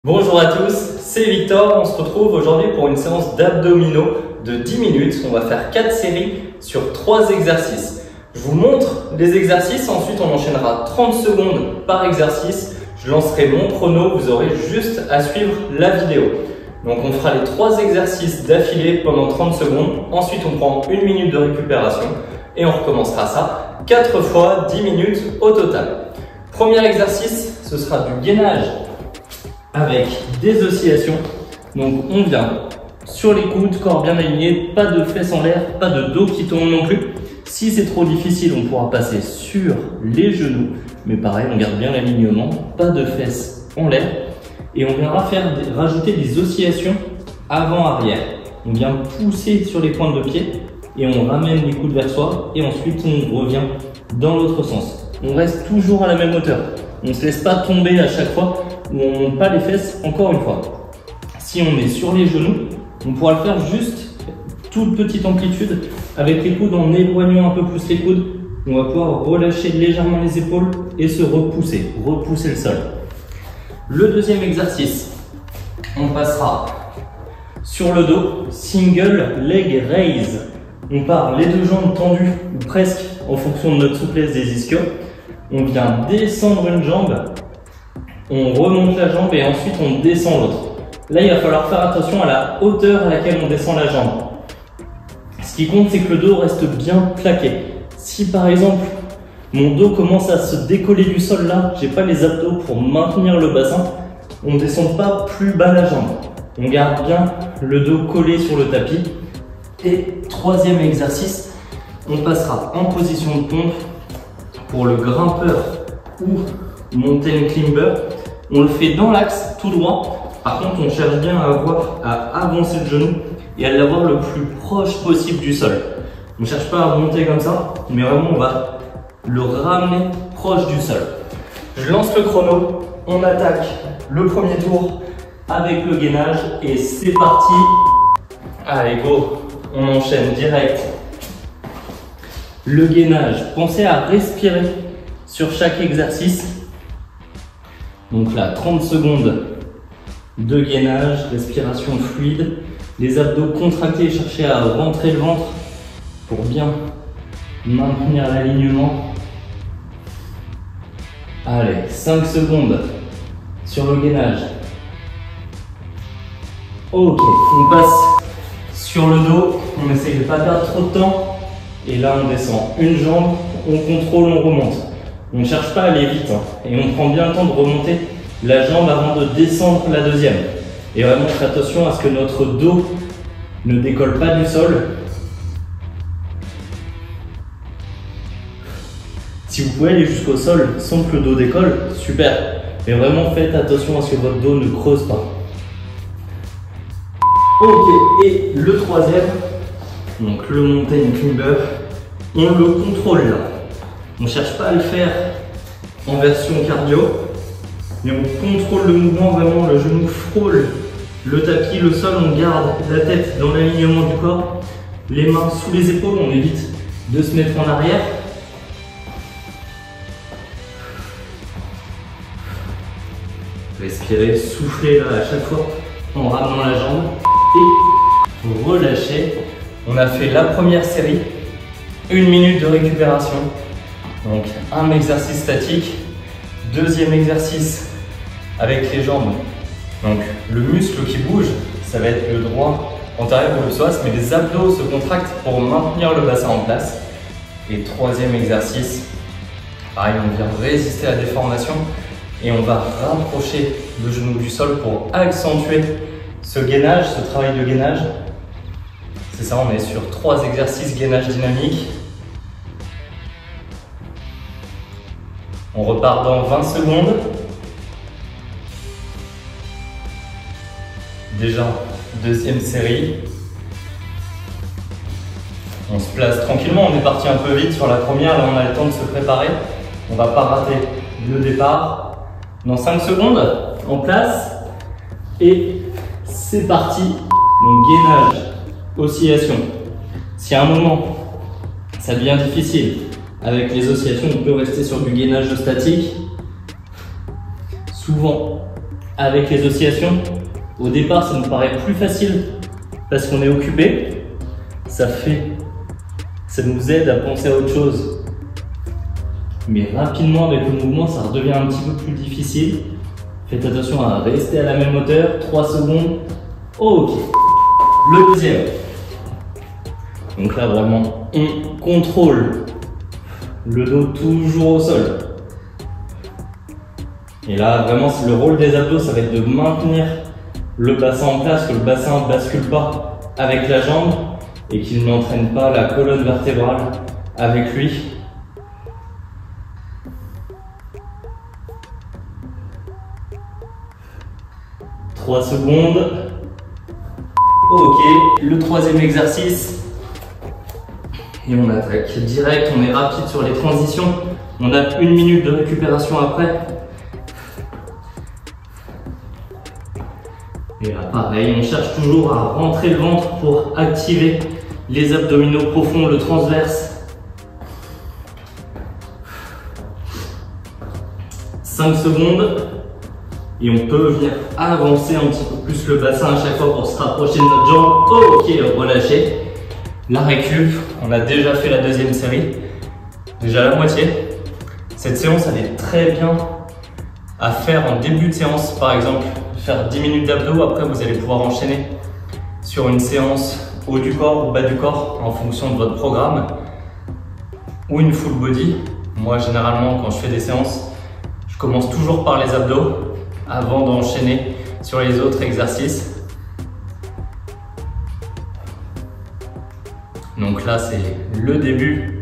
Bonjour à tous, c'est Victor, on se retrouve aujourd'hui pour une séance d'abdominaux de 10 minutes. On va faire 4 séries sur 3 exercices. Je vous montre les exercices, ensuite on enchaînera 30 secondes par exercice. Je lancerai mon chrono, vous aurez juste à suivre la vidéo. Donc on fera les 3 exercices d'affilée pendant 30 secondes. Ensuite on prend 1 minute de récupération et on recommencera ça 4 fois 10 minutes au total. Premier exercice, ce sera du gainage avec des oscillations. Donc on vient sur les coudes, corps bien aligné, pas de fesses en l'air, pas de dos qui tombe non plus. Si c'est trop difficile, on pourra passer sur les genoux, mais pareil, on garde bien l'alignement, pas de fesses en l'air. Et on viendra rajouter des oscillations avant-arrière. On vient pousser sur les pointes de pied et on ramène les coudes vers soi et ensuite on revient dans l'autre sens. On reste toujours à la même hauteur. On ne se laisse pas tomber à chaque fois où on ne monte pas les fesses, encore une fois. Si on est sur les genoux, on pourra le faire juste toute petite amplitude avec les coudes en éloignant un peu plus les coudes. On va pouvoir relâcher légèrement les épaules et se repousser le sol. Le deuxième exercice, on passera sur le dos, single leg raise. On part les deux jambes tendues ou presque en fonction de notre souplesse des ischios. On vient descendre une jambe, on remonte la jambe et ensuite on descend l'autre. Là, il va falloir faire attention à la hauteur à laquelle on descend la jambe. Ce qui compte, c'est que le dos reste bien plaqué. Si par exemple, mon dos commence à se décoller du sol là, j'ai pas les abdos pour maintenir le bassin, on ne descend pas plus bas la jambe. On garde bien le dos collé sur le tapis. Et troisième exercice, on passera en position de pompe pour le grimpeur ou mountain climber. On le fait dans l'axe tout droit. Par contre, on cherche bien à avancer le genou et à l'avoir le plus proche possible du sol. On ne cherche pas à remonter comme ça, mais vraiment on va le ramener proche du sol. Je lance le chrono, on attaque le premier tour avec le gainage et c'est parti. Allez go, on enchaîne direct. Le gainage, pensez à respirer sur chaque exercice. Donc là, 30 secondes de gainage, respiration fluide. Les abdos contractés, cherchez à rentrer le ventre pour bien maintenir l'alignement. Allez, 5 secondes sur le gainage. Ok, on passe sur le dos. On essaye de ne pas perdre trop de temps. Et là, on descend une jambe, on contrôle, on remonte. On ne cherche pas à aller vite, hein, et on prend bien le temps de remonter la jambe avant de descendre la deuxième. Et vraiment, faire attention à ce que notre dos ne décolle pas du sol. Si vous pouvez aller jusqu'au sol sans que le dos décolle, super. Mais vraiment, faites attention à ce que votre dos ne creuse pas. Ok, et le troisième, donc le mountain climber, on le contrôle là. On ne cherche pas à le faire en version cardio, mais on contrôle le mouvement, vraiment le genou frôle le tapis, le sol, on garde la tête dans l'alignement du corps, les mains sous les épaules, on évite de se mettre en arrière. Respirez, soufflez là à chaque fois en ramenant la jambe et relâchez. On a fait la première série, 1 minute de récupération, donc un exercice statique, deuxième exercice avec les jambes, donc le muscle qui bouge, ça va être le droit antérieur ou le psoas, mais les abdos se contractent pour maintenir le bassin en place. Et troisième exercice, pareil, on vient résister à la déformation et on va rapprocher le genou du sol pour accentuer ce gainage, ce travail de gainage. C'est ça, on est sur 3 exercices gainage dynamique. On repart dans 20 secondes. Déjà, deuxième série. On se place tranquillement, on est parti un peu vite sur la première, là on a le temps de se préparer. On ne va pas rater le départ. Dans 5 secondes, en place. Et c'est parti. Donc gainage. Oscillation. Si à un moment ça devient difficile avec les oscillations, on peut rester sur du gainage statique. Souvent avec les oscillations. Au départ, ça nous paraît plus facile parce qu'on est occupé. Ça nous aide à penser à autre chose. Mais rapidement, avec le mouvement, ça redevient un petit peu plus difficile. Faites attention à rester à la même hauteur. 3 secondes. Ok. Le deuxième. Donc là, vraiment, on contrôle le dos toujours au sol. Et là, vraiment, le rôle des abdos, ça va être de maintenir le bassin en place, que le bassin ne bascule pas avec la jambe et qu'il n'entraîne pas la colonne vertébrale avec lui. « 3 secondes. Ok, le troisième exercice. Et on attaque direct, on est rapide sur les transitions. On a 1 minute de récupération après. Et là, pareil, on cherche toujours à rentrer le ventre pour activer les abdominaux profonds, le transverse. 5 secondes. Et on peut venir avancer un petit peu plus le bassin à chaque fois pour se rapprocher de notre jambe. Ok, relâchez. La récup, on a déjà fait la deuxième série. Déjà la moitié. Cette séance, elle est très bien à faire en début de séance, par exemple. Faire 10 minutes d'abdos, après vous allez pouvoir enchaîner sur une séance haut du corps ou bas du corps en fonction de votre programme ou une full body. Moi généralement quand je fais des séances, je commence toujours par les abdos avant d'enchaîner sur les autres exercices. Donc là c'est le début.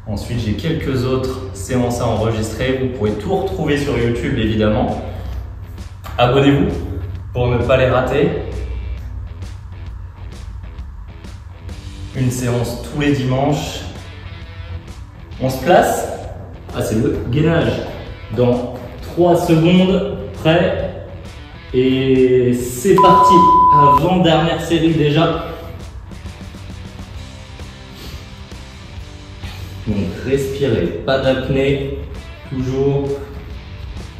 Ensuite, j'ai quelques autres séances à enregistrer. Vous pourrez tout retrouver sur YouTube, évidemment. Abonnez-vous pour ne pas les rater. Une séance tous les dimanches. On se place. Ah, c'est le gainage. Dans 3 secondes, prêt. Et c'est parti. Avant-dernière série déjà. Donc respirez, pas d'apnée, toujours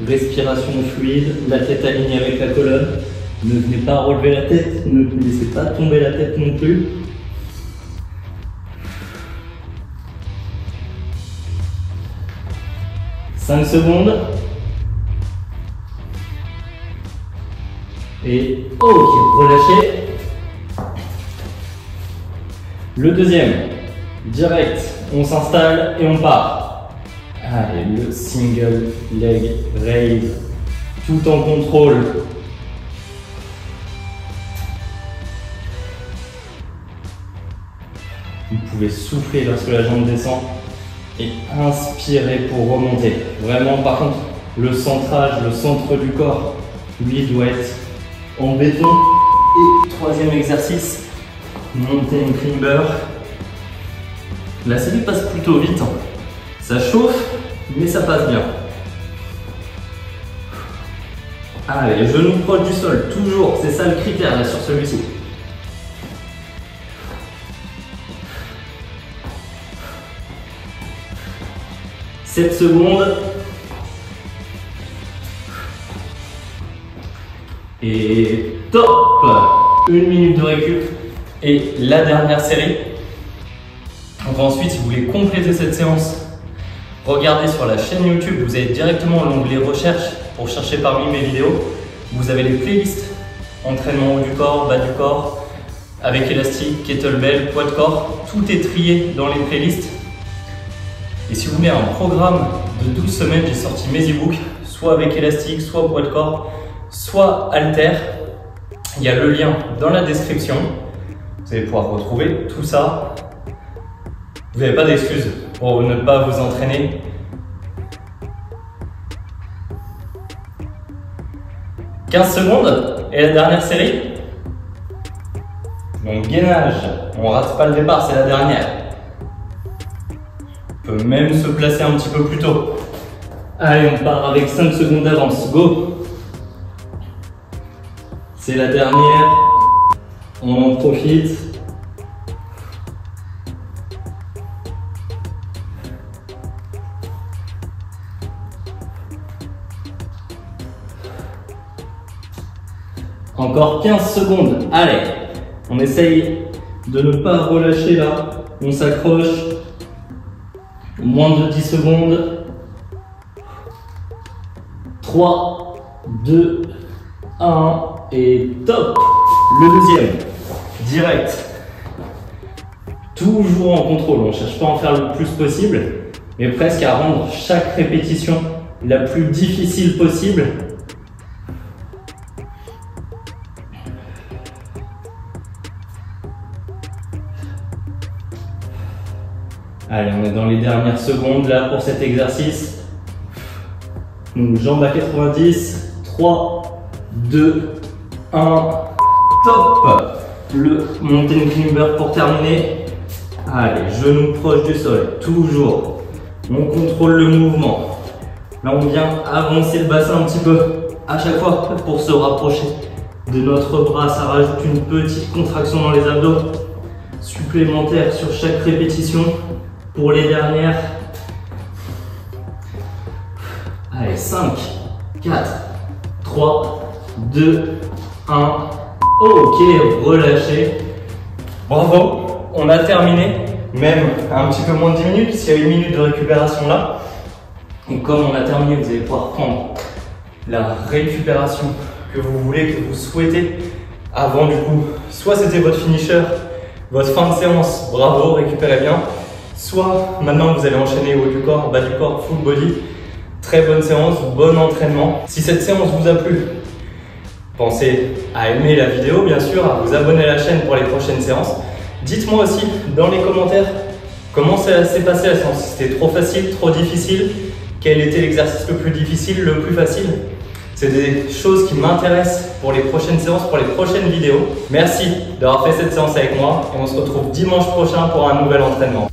respiration fluide, la tête alignée avec la colonne. Ne venez pas relever la tête, ne laissez pas tomber la tête non plus. « 5 secondes. Et ok, relâchez. Le deuxième, direct. On s'installe et on part. Allez, le single leg raise, tout en contrôle. Vous pouvez souffler lorsque la jambe descend et inspirer pour remonter. Vraiment, par contre, le centrage, le centre du corps, lui doit être en béton. Et troisième exercice, mountain climber. La série passe plutôt vite, hein. Ça chauffe, mais ça passe bien. Allez, genoux proches du sol, toujours, c'est ça le critère là sur celui-ci. « 7 secondes. Et top! 1 minute de récup. Et la dernière série. Donc ensuite, si vous voulez compléter cette séance, regardez sur la chaîne YouTube, vous avez directement l'onglet recherche pour chercher parmi mes vidéos. Vous avez les playlists, entraînement haut du corps, bas du corps, avec élastique, kettlebell, poids de corps, tout est trié dans les playlists. Et si vous voulez un programme de 12 semaines, j'ai sorti mes e-books, soit avec élastique, soit poids de corps, soit halter. Il y a le lien dans la description. Vous allez pouvoir retrouver tout ça. Vous n'avez pas d'excuses pour ne pas vous entraîner. « 15 secondes et la dernière série. Donc gainage, on rate pas le départ, c'est la dernière. On peut même se placer un petit peu plus tôt. Allez, on part avec 5 secondes d'avance. Go! C'est la dernière. On en profite. Encore 15 secondes. Allez, on essaye de ne pas relâcher là. On s'accroche. Moins de 10 secondes. 3, 2, 1 et top. Le deuxième, direct. Toujours en contrôle. On ne cherche pas à en faire le plus possible, mais presque à rendre chaque répétition la plus difficile possible. Allez, on est dans les dernières secondes là pour cet exercice. Donc jambes à 90, 3, 2, 1, top. Le mountain climber pour terminer. Allez, genoux proches du sol, toujours. On contrôle le mouvement. Là, on vient avancer le bassin un petit peu à chaque fois pour se rapprocher de notre bras. Ça rajoute une petite contraction dans les abdos supplémentaire sur chaque répétition. Pour les dernières. Allez, 5, 4, 3, 2, 1. Ok, relâchez. Bravo, on a terminé. Même un petit peu moins de 10 minutes, puisqu'il y a 1 minute de récupération là. Et comme on a terminé, vous allez pouvoir prendre la récupération que vous voulez, que vous souhaitez. Avant du coup, soit c'était votre finisher, votre fin de séance, bravo, récupérez bien. Soit maintenant vous allez enchaîner haut du corps, bas du corps, full body. Très bonne séance, bon entraînement. Si cette séance vous a plu, pensez à aimer la vidéo bien sûr, à vous abonner à la chaîne pour les prochaines séances. Dites-moi aussi dans les commentaires comment ça s'est passé la séance. C'était trop facile, trop difficile? Quel était l'exercice le plus difficile, le plus facile? C'est des choses qui m'intéressent pour les prochaines séances, pour les prochaines vidéos. Merci d'avoir fait cette séance avec moi et on se retrouve dimanche prochain pour un nouvel entraînement.